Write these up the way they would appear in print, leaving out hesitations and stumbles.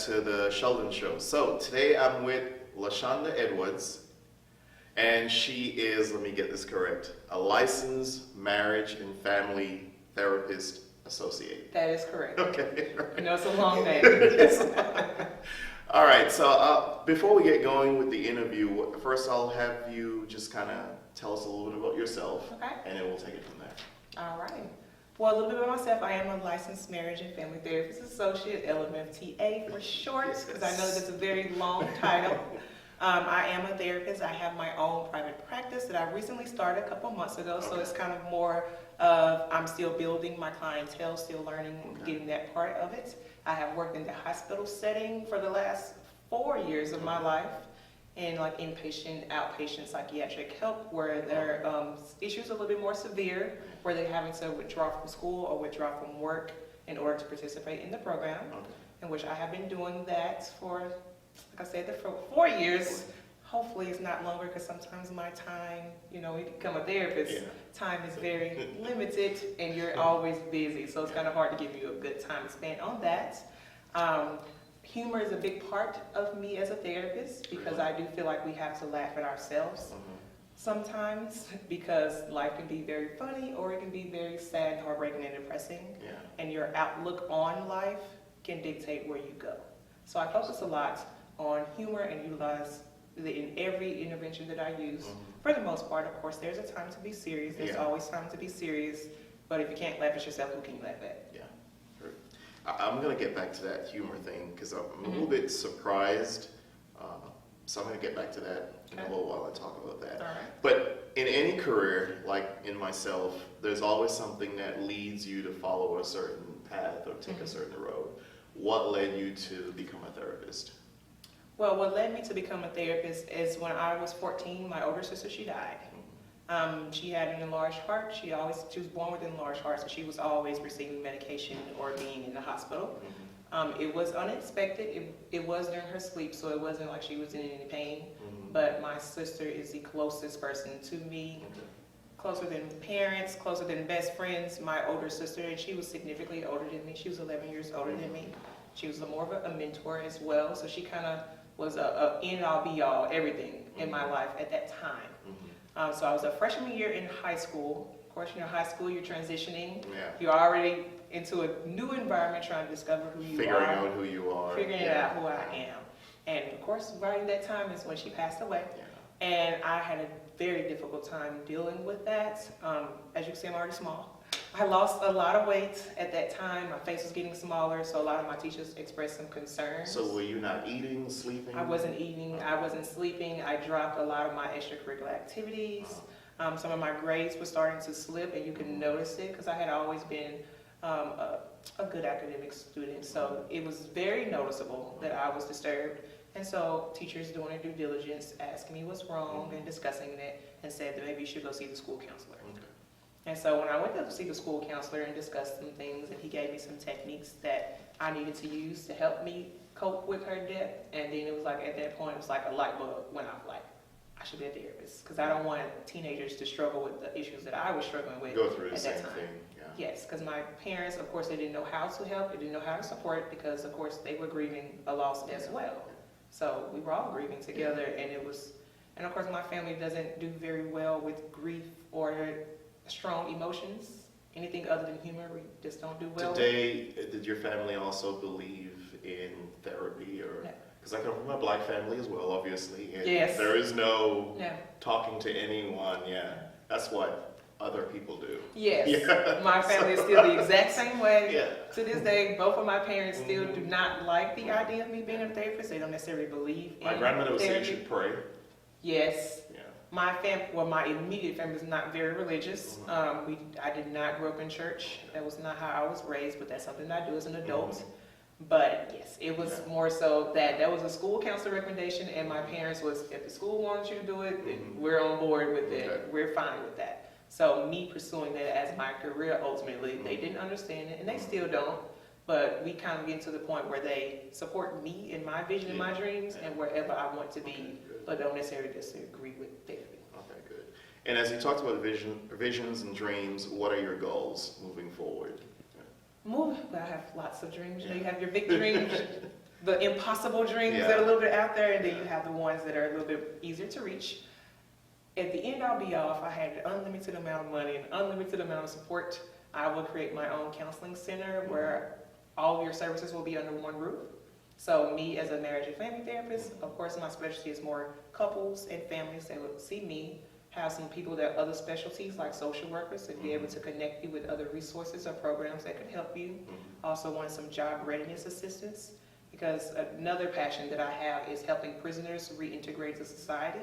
to the Sheldon Show. So today I'm with LaShonda Edwards, and she is, let me get this correct, a licensed marriage and family therapist associate. That is correct. Okay. I know it's a long name. All right, so before we get going with the interview, first I'll have you just kind of tell us a little bit about yourself, Okay. and then we'll take it from there. All right. Well, a little bit about myself. I am a licensed marriage and family therapist associate, LMFTA for short, because I know that's a very long title. I am a therapist. I have my own private practice that I recently started a couple months ago, so it's kind of more of I'm still building my clientele, still learning, getting that part of it. I have worked in the hospital setting for the last 4 years of my life, in like inpatient, outpatient psychiatric help, where their issues are a little bit more severe, where they're having to withdraw from school or withdraw from work in order to participate in the program, in which I have been doing that for, like I said, for 4 years. Hopefully it's not longer, because sometimes my time, you know, when you become a therapist, time is very limited and you're always busy, so it's kind of hard to give you a good time to spend on that. Humor is a big part of me as a therapist, because I do feel like we have to laugh at ourselves sometimes, because life can be very funny or it can be very sad, heartbreaking, and depressing. And your outlook on life can dictate where you go. So I focus a lot on humor and utilize it in every intervention that I use. For the most part, of course, there's a time to be serious. There's always time to be serious. But if you can't laugh at yourself, who can you laugh at? I'm going to get back to that humor thing, because I'm a little bit surprised. So I'm going to get back to that in a little while and talk about that. All right. But in any career, like in myself, there's always something that leads you to follow a certain path or take a certain road. What led you to become a therapist? Well, what led me to become a therapist is when I was 14, my older sister, she died. She had an enlarged heart. She was born with an enlarged heart, so she was always receiving medication or being in the hospital. It was unexpected. It was during her sleep, so it wasn't like she was in any pain. But my sister is the closest person to me, closer than parents, closer than best friends. My older sister, and she was significantly older than me. She was 11 years older than me. She was more of a mentor as well, so she kind of was a end-all, be-all, everything in my life at that time. So I was a freshman year in high school. Of course, you know, high school, you're transitioning. You're already into a new environment, trying to discover who you are. Figuring out who you are. Figuring out who I am. And of course, right in that time is when she passed away. And I had a very difficult time dealing with that. As you can see, I'm already small. I lost a lot of weight at that time. My face was getting smaller, so a lot of my teachers expressed some concerns. So were you not eating, sleeping? I wasn't eating, I wasn't sleeping. I dropped a lot of my extracurricular activities. Some of my grades were starting to slip, and you can notice it, because I had always been a good academic student. So it was very noticeable that I was disturbed. And so teachers, doing their due diligence, asked me what's wrong and discussing it, and said that maybe you should go see the school counselor. And so when I went to see the school counselor and discussed some things, and he gave me some techniques that I needed to use to help me cope with her death, and then it was like, at that point, it was like a light bulb went off, like, I should be a therapist, because I don't want teenagers to struggle with the issues that I was struggling with. Go through the at same that time. thing. Yes, because my parents, of course, they didn't know how to help, they didn't know how to support, because, of course, they were grieving a loss as well. So we were all grieving together, and it was, and of course, my family doesn't do very well with grief or strong emotions. Anything other than humor, we just don't do well. Today, did your family also believe in therapy? Or because I come from a black family as well, obviously, and there is no talking to anyone. That's what other people do. My family is still the exact same way. To this day, both of my parents still do not like the idea of me being a therapist. They don't necessarily believe in my grandmother would say you therapy. should pray. My my immediate family is not very religious. I did not grow up in church. That was not how I was raised, but that's something I do as an adult. But yes, it was more so that was a school counselor recommendation, and my parents was, if the school wanted you to do it, then we're on board with it. We're fine with that. So me pursuing that as my career, ultimately, they didn't understand it, and they still don't. But we kind of get to the point where they support me in my vision and my dreams and wherever I want to be, but don't necessarily disagree with therapy. Okay, good. And as you talked about visions and dreams, what are your goals moving forward? Well, I have lots of dreams. You know, you have your big dreams, the impossible dreams that are a little bit out there, and then you have the ones that are a little bit easier to reach. At the end, I'll be off. I had an unlimited amount of money and unlimited amount of support. I will create my own counseling center where all of your services will be under one roof. So me as a marriage and family therapist, of course my specialty is more couples and families that would see me, have some people that other specialties like social workers and be able to connect you with other resources or programs that could help you. Also want some job readiness assistance, because another passion that I have is helping prisoners reintegrate to society,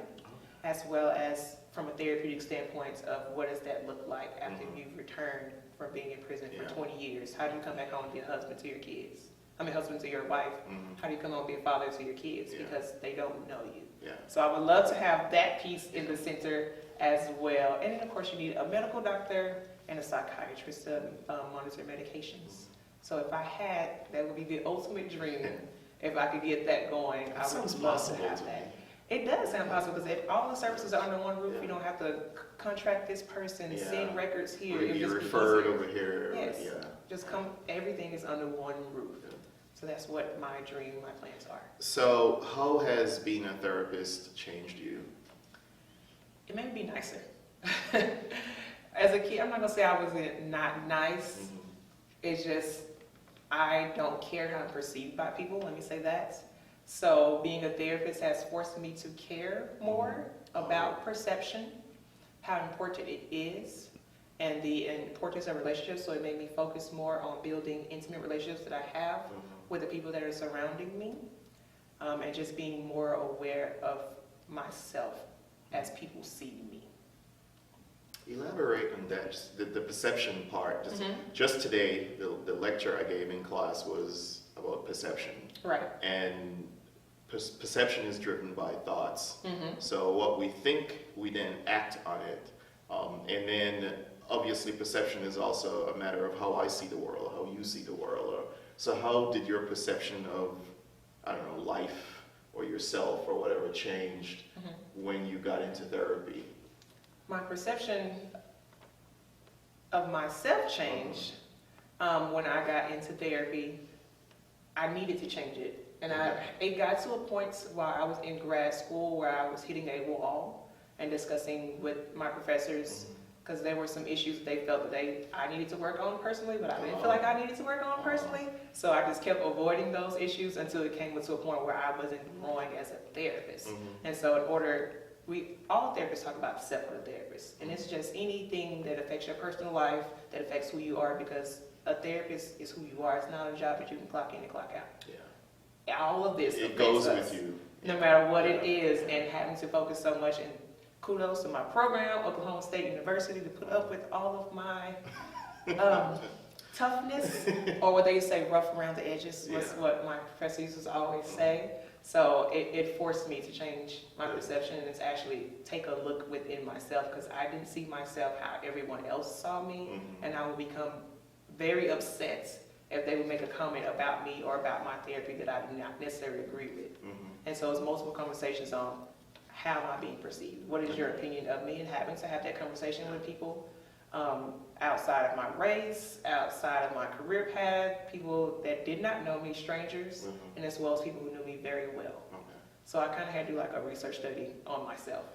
as well as from a therapeutic standpoint of what does that look like after you've returned from being in prison for 20 years. How do you come back home and be a husband to your kids? Husband to your wife. How do you come home and be a father to your kids? Because they don't know you. So I would love to have that piece in the center as well. And then of course you need a medical doctor and a psychiatrist to monitor medications. So if I had, that would be the ultimate dream. If I could get that going, I would love to have that. It does sound possible, because if all the services are under one roof, you don't have to contract this person, send records here. You're referred over here. Yes. Just come, everything is under one roof. So that's what my dream, my plans are. So how has being a therapist changed you? It made me nicer. As a kid, I'm not going to say I was not nice. It's just, I don't care how I'm perceived by people, let me say that. So being a therapist has forced me to care more about perception, how important it is, and the importance of relationships. So it made me focus more on building intimate relationships that I have with the people that are surrounding me, and just being more aware of myself as people see me. Elaborate on that, just the perception part. Just today, the lecture I gave in class was about perception. Right. And perception is driven by thoughts. So what we think, we then act on it. And then obviously perception is also a matter of how I see the world, how you see the world. So how did your perception of, I don't know, life or yourself or whatever changed when you got into therapy? My perception of myself changed when I got into therapy. I needed to change it. And it got to a point while I was in grad school where I was hitting a wall and discussing with my professors, because there were some issues they felt that I needed to work on personally, but I didn't feel like I needed to work on personally. So I just kept avoiding those issues until it came to a point where I wasn't growing as a therapist. And so all therapists talk about self of the therapist. And it's just anything that affects your personal life, that affects who you are, because a therapist is who you are. It's not a job that you can clock in and clock out. All of this it goes with you, no matter what it is, and having to focus so much. And kudos to my program, Oklahoma State University, to put up with all of my toughness, or what they used to say, rough around the edges, was what my professor used to always say. So it forced me to change my perception, and it's actually take a look within myself, because I didn't see myself how everyone else saw me, and I would become very upset if they would make a comment about me or about my therapy that I do not necessarily agree with. And so it's multiple conversations on how am I being perceived? What is your opinion of me? And having to have that conversation with people outside of my race, outside of my career path, people that did not know me, strangers, and as well as people who knew me very well. So I kind of had to do like a research study on myself,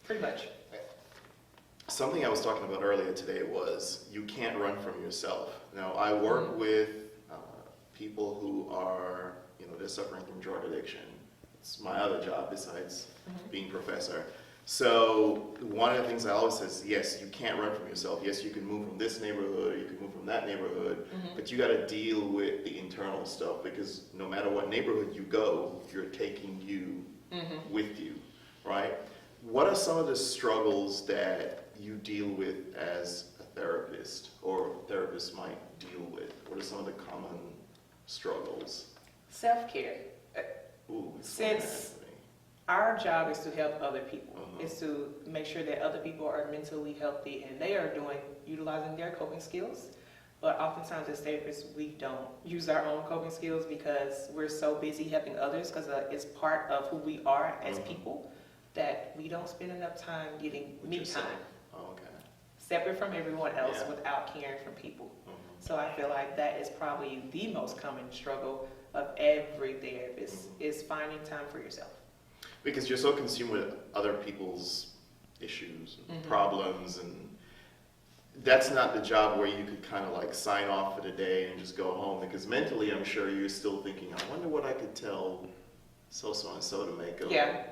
pretty much. Something I was talking about earlier today was you can't run from yourself. Now, I work with people who are, they're suffering from drug addiction. It's my other job besides being professor. So one of the things I always say is, yes, you can't run from yourself. Yes, you can move from this neighborhood, you can move from that neighborhood, but you got to deal with the internal stuff, because no matter what neighborhood you go, you're taking you with you, right? What are some of the struggles that you deal with as a therapist, or therapists might deal with? What are some of the common struggles? Self-care. Since our job is to help other people, is to make sure that other people are mentally healthy and they are utilizing their coping skills. But oftentimes as therapists, we don't use our own coping skills because we're so busy helping others, because it's part of who we are as people, that we don't spend enough time getting me time. Separate from everyone else without caring for people. So I feel like that is probably the most common struggle of every therapist is finding time for yourself. Because you're so consumed with other people's issues, and problems, and that's not the job where you could kind of like sign off for the day and just go home. Because mentally, I'm sure you're still thinking, I wonder what I could tell so and so to make up. Yeah.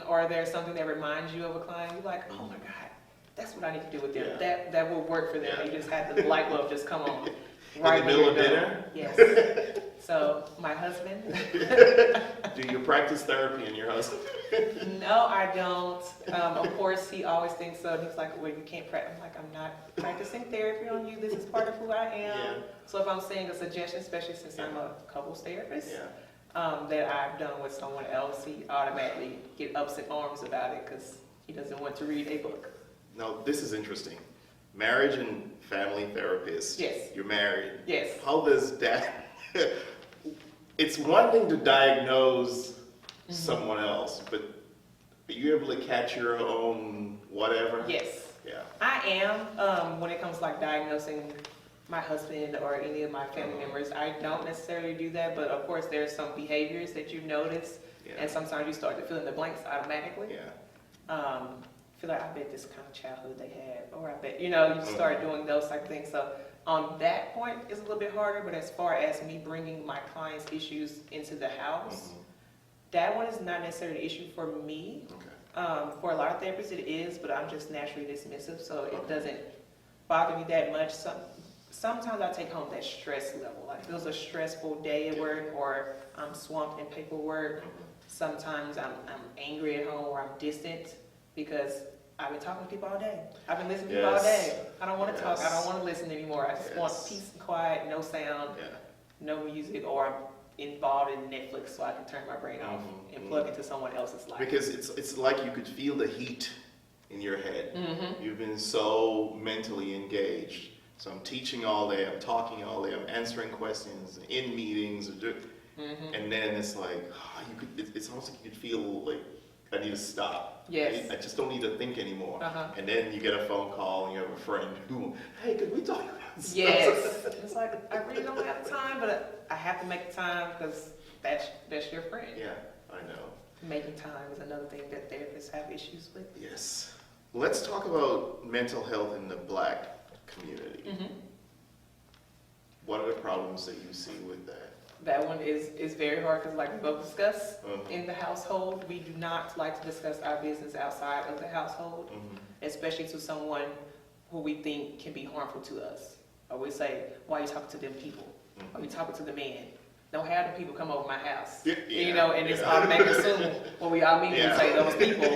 Or there's something that reminds you of a client. You're like, oh my God, that's what I need to do with them. Yeah. That will work for them. You just had the light bulb just come on. Right in the middle of dinner? Yes. So my husband. Do you practice therapy in your husband? No, I don't. Of course, he always thinks so. He's like, well, you can't practice. I'm like, I'm not practicing therapy on you. This is part of who I am. Yeah. So if I'm saying a suggestion, especially since I'm a couples therapist, Yeah. that I've done with someone else, he automatically get ups in arms about it because he doesn't want to read a book. Now, this is interesting. Marriage and family therapist. Yes. You're married. Yes. How does that... It's one thing to diagnose someone else, but are you able to catch your own whatever? Yes. Yeah. I am. When it comes to like diagnosing my husband or any of my family members, I don't necessarily do that, but of course there's some behaviors that you notice, and sometimes you start to fill in the blanks automatically. Yeah. Feel like I bet this kind of childhood they had, or I bet, you start doing those type of things. So on that point, it's a little bit harder, but as far as me bringing my clients' issues into the house, that one is not necessarily an issue for me. Okay. For a lot of therapists it is, but I'm just naturally dismissive, so it doesn't bother me that much. Sometimes I take home that stress level. Like if it was a stressful day at work or I'm swamped in paperwork, sometimes I'm angry at home or I'm distant because I've been talking to people all day. I've been listening to people all day. I don't want to talk. I don't want to listen anymore. I just want peace and quiet, no sound, no music, or I'm involved in Netflix so I can turn my brain off and plug into someone else's life. Because it's like you could feel the heat in your head. You've been so mentally engaged. So I'm teaching all day, I'm talking all day, I'm answering questions in meetings, and then it's like, it's almost like you could feel like, I need to stop. Yes. I just don't need to think anymore. And then you get a phone call and you have a friend who, hey, could we talk about this? Yes. It's like, I really don't have time, but I have to make the time because that's your friend. Yeah, I know. Making time is another thing that therapists have issues with. Yes. Let's talk about mental health in the Black community. What are the problems that you see with that? That one is very hard because, like we both discussed, in the household, we do not like to discuss our business outside of the household, especially to someone who we think can be harmful to us. Or we say, why are you talking to them people? Are you talking to the man? Don't have the people come over my house. And it's automatic assume when we all meet and say those people,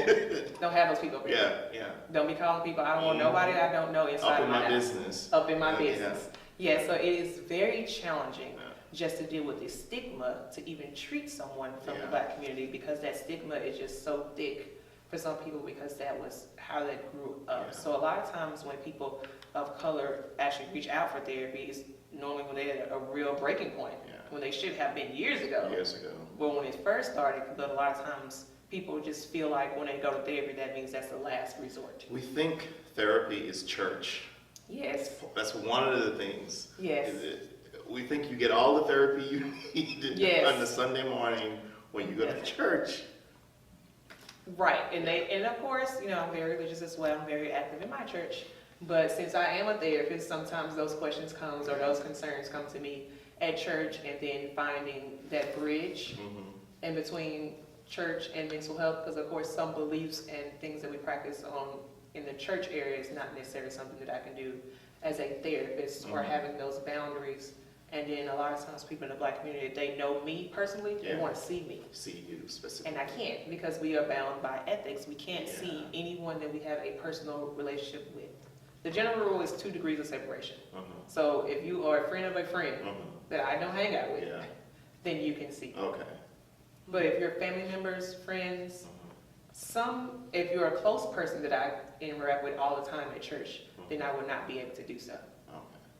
don't have those people over here. Don't be calling people, I don't want nobody I don't know inside of my house. Business. Up in my business. Yeah, so it is very challenging just to deal with the stigma to even treat someone from the Black community, because that stigma is just so thick for some people because that was how they grew up. So a lot of times when people of color actually reach out for therapy, it's normally when they're at a real breaking point, when they should have been years ago. But when it first started, but a lot of times people just feel like when they go to therapy, that means that's the last resort. We think therapy is church. Yes. That's one of the things. Yes. We think you get all the therapy you need on the Sunday morning when you go to church. Right, and of course, I'm very religious as well. I'm very active in my church. But since I am a therapist, sometimes those questions come or those concerns come to me at church, and then finding that bridge in between church and mental health, because of course some beliefs and things that we practice in the church area is not necessarily something that I can do as a therapist, or having those boundaries. And then a lot of times people in the Black community, if they know me personally, they want to see me. See you specifically. And I can't, because we are bound by ethics. We can't see anyone that we have a personal relationship with. The general rule is 2 degrees of separation. So if you are a friend of a friend that I don't hang out with, then you can see. Okay. But if you're family members, friends, if you're a close person that I interact with all the time at church, then I would not be able to do so.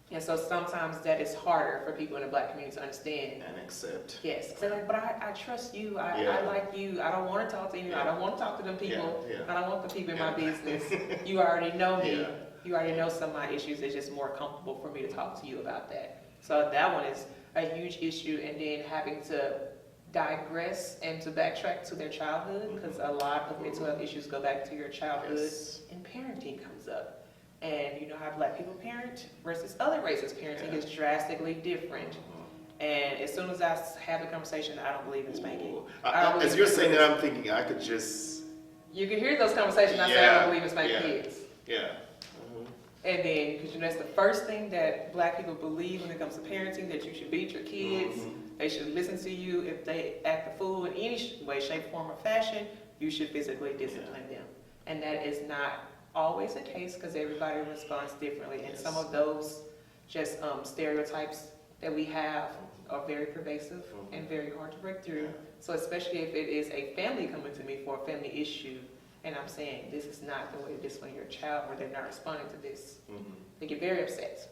And so sometimes that is harder for people in the Black community to understand. And accept. Yes. They're like, but I trust you. I like you. I don't want to talk to you. I don't want to talk to them people. I don't want the people in my business. You already know me. You already know some of my issues. It's just more comfortable for me to talk to you about that. So that one is a huge issue. And then having to digress and to backtrack to their childhood, because a lot of mental health issues go back to your childhood, and parenting comes up. And you know how Black people parent versus other races parenting is drastically different. And as soon as I have the conversation, I don't believe in spanking. As you're saying that, I'm thinking I could just... You can hear those conversations. I say I don't believe in spanking kids. Yeah. And then, because you know, that's the first thing that Black people believe when it comes to parenting, that you should beat your kids. They should listen to you. If they act a fool in any way, shape, form, or fashion, you should physically discipline them. And that is not always the case, because everybody responds differently. And some of those just stereotypes that we have are very pervasive and very hard to break through. So especially if it is a family coming to me for a family issue, and I'm saying this is not the way to discipline your child, or they're not responding to this, they get very upset.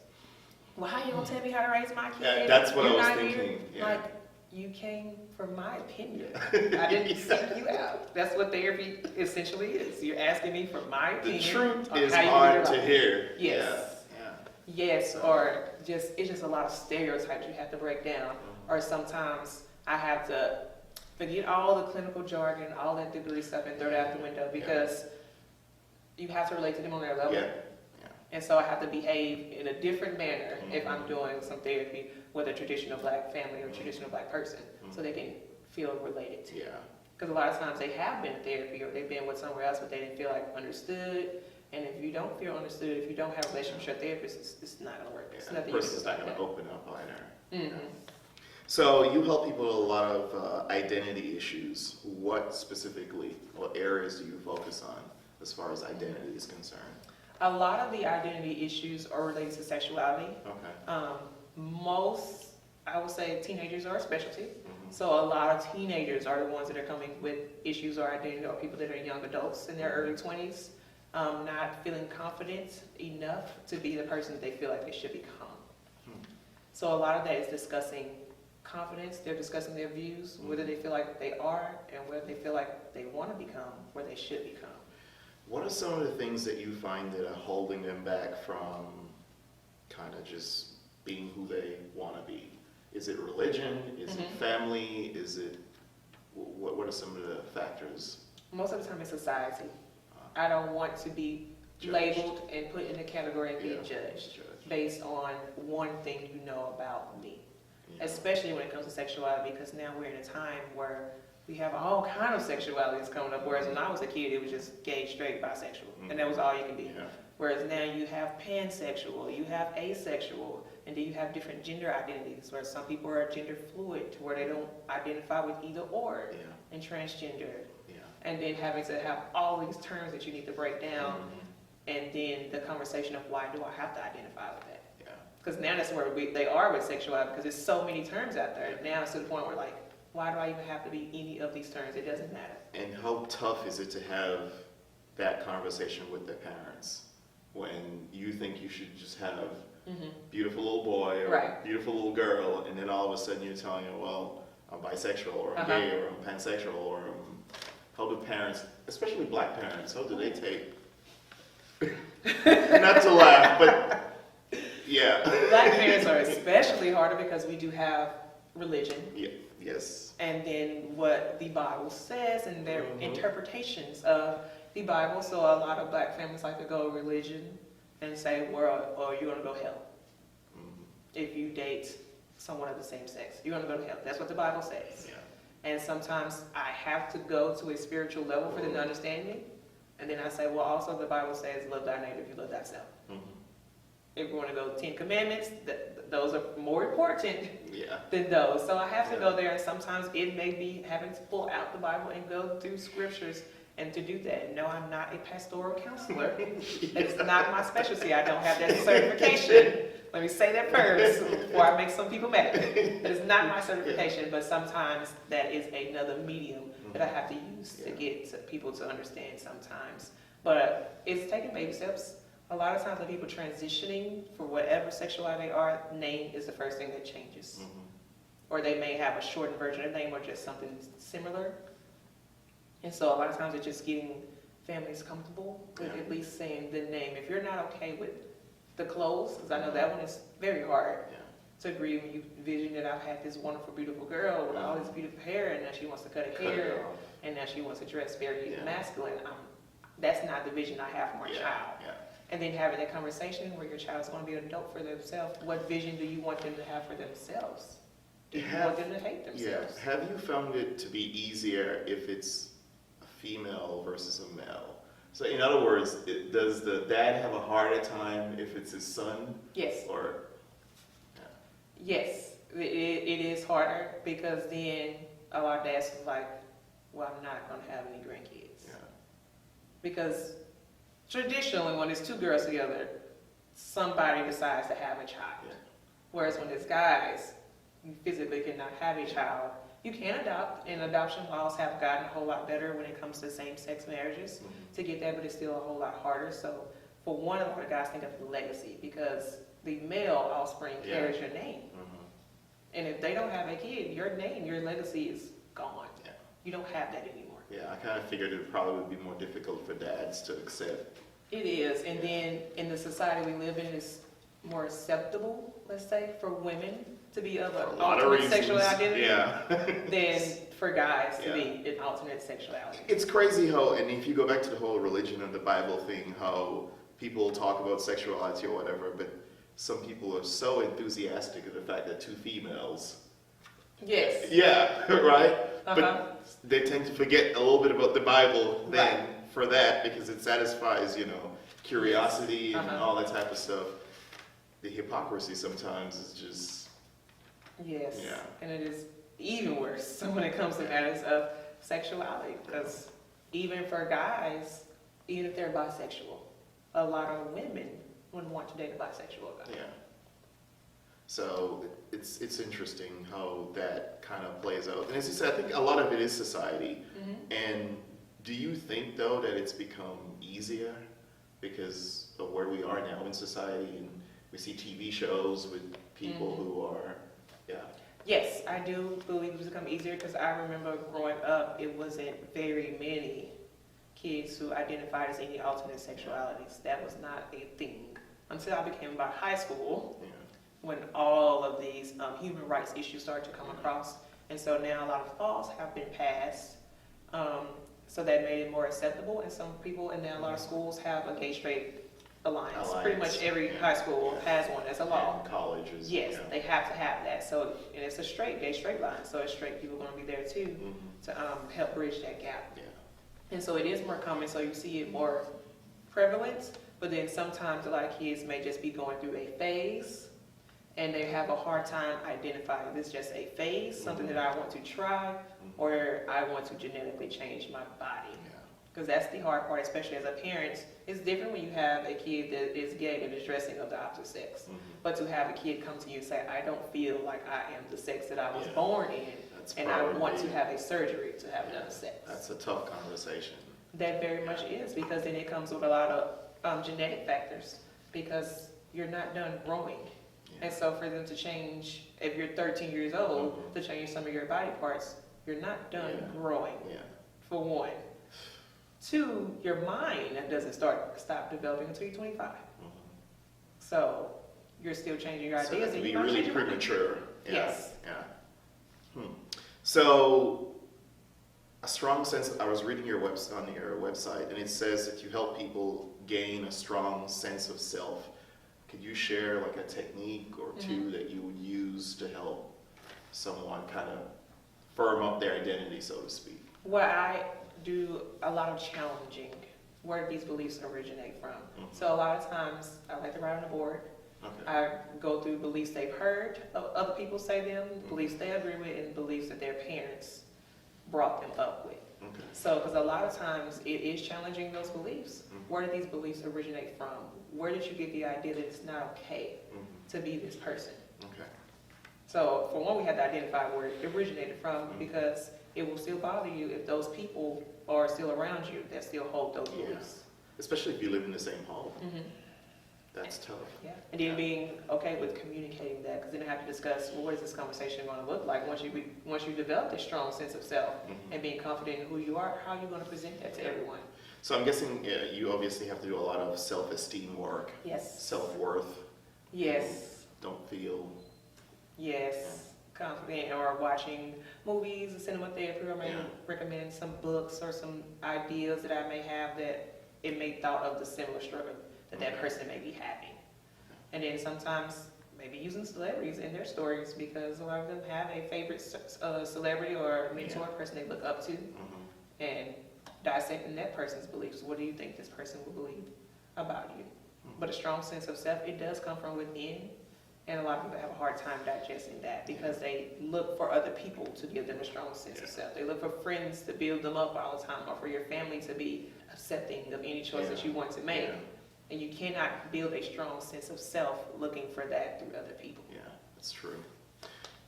Well, how you gonna tell me how to raise my kid? Yeah, that's what I was thinking. Like, you came for my opinion. I didn't seek you out. That's what therapy essentially is. You're asking me for my opinion. The truth is hard to hear. Yes. Yes, or just it's just a lot of stereotypes you have to break down. Or sometimes I have to forget all the clinical jargon, all that degree stuff, and throw it out the window, because you have to relate to them on their level. And so I have to behave in a different manner if I'm doing some therapy with a traditional Black family or traditional Black person, so they can feel related to. Because a lot of times they have been in therapy, or they've been with somewhere else, but they didn't feel like understood. And if you don't feel understood, if you don't have a relationship with your therapist, it's not going to work. It's nothing. The person's not going to open up either. So you help people with a lot of identity issues. What specifically, what areas do you focus on as far as identity is concerned? A lot of the identity issues are related to sexuality. Most, I would say, teenagers are a specialty. So a lot of teenagers are the ones that are coming with issues or identity, or people that are young adults in their early 20s. Not feeling confident enough to be the person that they feel like they should become. So a lot of that is discussing confidence. They're discussing their views, whether they feel like they are, and whether they feel like they want to become where they should become. What are some of the things that you find that are holding them back from kind of just being who they want to be? Is it religion? Is it family? Is it, what are some of the factors? Most of the time it's society. I don't want to be labeled and put in a category and be judged based on one thing you know about me. Especially when it comes to sexuality, because now we're in a time where we have all kind of sexualities coming up, whereas when I was a kid, it was just gay, straight, bisexual, and that was all you can be. Whereas now you have pansexual, you have asexual, and then you have different gender identities, where some people are gender fluid, to where they don't identify with either or, and transgender. And then having to have all these terms that you need to break down, and then the conversation of why do I have to identify with that? Because now that's where they are with sexuality, because there's so many terms out there. Now it's to the point where, like, why do I even have to be any of these terms? It doesn't matter. And how tough is it to have that conversation with their parents when you think you should just have beautiful little boy or beautiful little girl, and then all of a sudden you're telling them, well, I'm bisexual, or I'm gay, or I'm pansexual, or how do parents, especially Black parents, how do they take? Not to laugh, but Black parents are especially harder because we do have religion. And then what the Bible says and their interpretations of the Bible. So a lot of Black families like to go religion and say, well, you're going to go to hell. If you date someone of the same sex, you're going to go to hell. That's what the Bible says. And sometimes I have to go to a spiritual level for them to understand me. And then I say, well, also the Bible says, love thy neighbor if you love thyself. If we want to go 10 commandments, those are more important than those. So I have to go there, and sometimes it may be having to pull out the Bible and go through scriptures and to do that. No, I'm not a pastoral counselor. It's not my specialty. I don't have that certification. Let me say that first before I make some people mad. It's not my certification, but sometimes that is another medium that I have to use to get people to understand sometimes. But it's taking baby steps. A lot of times when people transitioning for whatever sexuality they are, name is the first thing that changes. Or they may have a shortened version of name or just something similar. And so a lot of times it's just getting family's comfortable with at least saying the name. If you're not okay with the clothes, because I know that one is very hard to agree when you envision that I've had this wonderful, beautiful girl with all this beautiful hair, and now she wants to cut her hair, and now she wants to dress very masculine. That's not the vision I have for my child. And then having that conversation where your child is going to be an adult for themselves. What vision do you want them to have for themselves? Do you want them to hate themselves? Yeah. Have you found it to be easier if it's a female versus a male? So in other words, does the dad have a harder time if it's his son? Yes. Or yes, it is harder because then a lot of dads are like, well, I'm not going to have any grandkids. Yeah. Because traditionally, when it's two girls together, somebody decides to have a child. Yeah. Whereas when it's guys, you physically cannot have a child. You can adopt, and adoption laws have gotten a whole lot better when it comes to same-sex marriages to get that, but it's still a whole lot harder. So for one, a lot of guys think of the legacy because the male offspring carries your name. And if they don't have a kid, your name, your legacy is gone. Yeah. You don't have that anymore. Yeah, I kind of figured it probably would be more difficult for dads to accept. It is, and then in the society we live in, it's more acceptable, let's say, for women to be of an alternate sexual identity than for guys to be an alternate sexuality. It's crazy how, and if you go back to the whole religion and the Bible thing, how people talk about sexuality or whatever, but some people are so enthusiastic of the fact that two females. Yes. Yeah, right? But they tend to forget a little bit about the Bible then for that because it satisfies, curiosity and all that type of stuff. The hypocrisy sometimes is just... Yes, and it is even worse when it comes to matters of sexuality because even for guys, even if they're bisexual, a lot of women wouldn't want to date a bisexual guy. Yeah. So it's interesting how that kind of plays out. And as you said, I think a lot of it is society. And do you think, though, that it's become easier because of where we are now in society and we see TV shows with people who are, Yes, I do believe it's become easier because I remember growing up, it wasn't very many kids who identified as any alternate sexualities. That was not a thing until I became about high school when all of these human rights issues started to come across. And so now a lot of laws have been passed, so that made it more acceptable. And some people, and now a lot of schools have a gay-straight alliance. Pretty much every high school has one as a law. And colleges. Yes, they have to have that. So, and it's a gay straight line. So, straight people are going to be there too to help bridge that gap. Yeah. And so, it is more common. So, you see it more prevalent. But then sometimes a lot of kids may just be going through a phase, and they have a hard time identifying this is just a phase, something that I want to try, or I want to genetically change my body. Because that's the hard part, especially as a parent. It's different when you have a kid that is gay and is dressing of the opposite sex. But to have a kid come to you and say, I don't feel like I am the sex that I was born in, I want to have a surgery to have another sex. That's a tough conversation. That very much is, because then it comes with a lot of genetic factors, because you're not done growing. And so for them to change, if you're 13 years old, to change some of your body parts, you're not done growing, for one. Two, your mind doesn't stop developing until you're 25. So you're still changing your ideas. So and you're really premature. Yes. So a strong sense, I was reading your on your website, and it says that you help people gain a strong sense of self. Could you share like a technique or two that you would use to help someone kind of firm up their identity, so to speak? Well, I do a lot of challenging where these beliefs originate from. So a lot of times I like to write on the board. I go through beliefs they've heard other people say them, beliefs they agree with, and beliefs that their parents brought them up with. So, because a lot of times it is challenging those beliefs. Where did these beliefs originate from? Where did you get the idea that it's not okay to be this person? So, for one, we have to identify where it originated from, because it will still bother you if those people are still around you that still hold those beliefs. Especially if you live in the same home. That's tough. And then being okay with communicating that, because then I have to discuss, well, what is this conversation going to look like once you develop this strong sense of self and being confident in who you are, how are you going to present that to everyone? So I'm guessing you obviously have to do a lot of self-esteem work. Yes. Self-worth. Yes. Don't feel. Yes. Confident, or watching movies, cinema therapy, or maybe recommend some books or some ideas that I may have that it may thought of the similar struggle that that person may be having. And then sometimes maybe using celebrities in their stories, because a lot of them have a favorite celebrity or mentor person they look up to, and dissecting that person's beliefs. What do you think this person will believe about you? But a strong sense of self, it does come from within. And a lot of people have a hard time digesting that because they look for other people to give them a strong sense of self. They look for friends to build them up all the time, or for your family to be accepting of any choice that you want to make. And you cannot build a strong sense of self looking for that through other people. Yeah, that's true.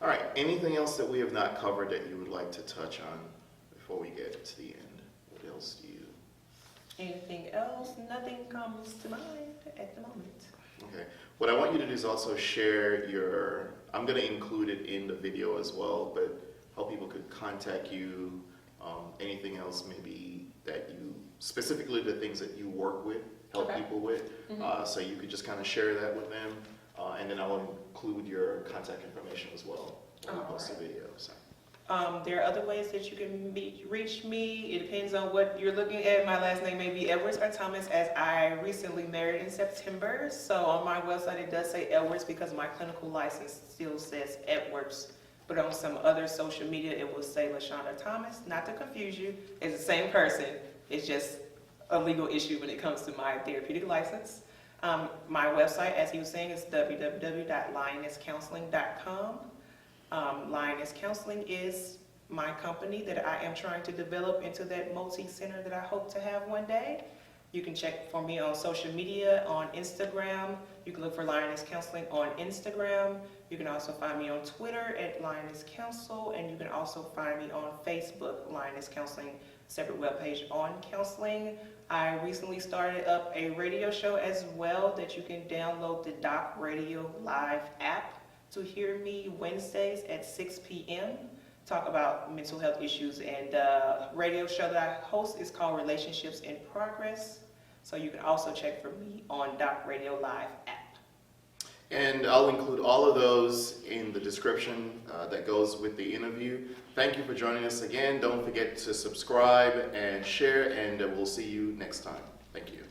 All right, anything else that we have not covered that you would like to touch on before we get to the end? What else do you? Anything else? Nothing comes to mind at the moment. Okay. What I want you to do is also share your, I'm going to include it in the video as well, but how people could contact you, anything else maybe that you, specifically the things that you work with, help people with, so you could just kind of share that with them, and then I'll include your contact information as well when we post the video. So. There are other ways that you can reach me. It depends on what you're looking at. My last name may be Edwards or Thomas, as I recently married in September. So on my website it does say Edwards because my clinical license still says Edwards. But on some other social media it will say LaShonda Thomas. Not to confuse you, it's the same person. It's just a legal issue when it comes to my therapeutic license. My website, as he was saying, is www.lionesscounseling.com. Lioness Counseling is my company that I am trying to develop into that multi-center that I hope to have one day. You can check for me on social media, on Instagram. You can look for Lioness Counseling on Instagram. You can also find me on Twitter at Lioness Counsel, and you can also find me on Facebook, Lioness Counseling, separate webpage on counseling. I recently started up a radio show as well that you can download the Doc Radio Live app to hear me Wednesdays at 6 p.m. talk about mental health issues, and the radio show that I host is called Relationships in Progress. So you can also check for me on Doc Radio Live app. And I'll include all of those in the description that goes with the interview. Thank you for joining us again. Don't forget to subscribe and share, and we'll see you next time. Thank you.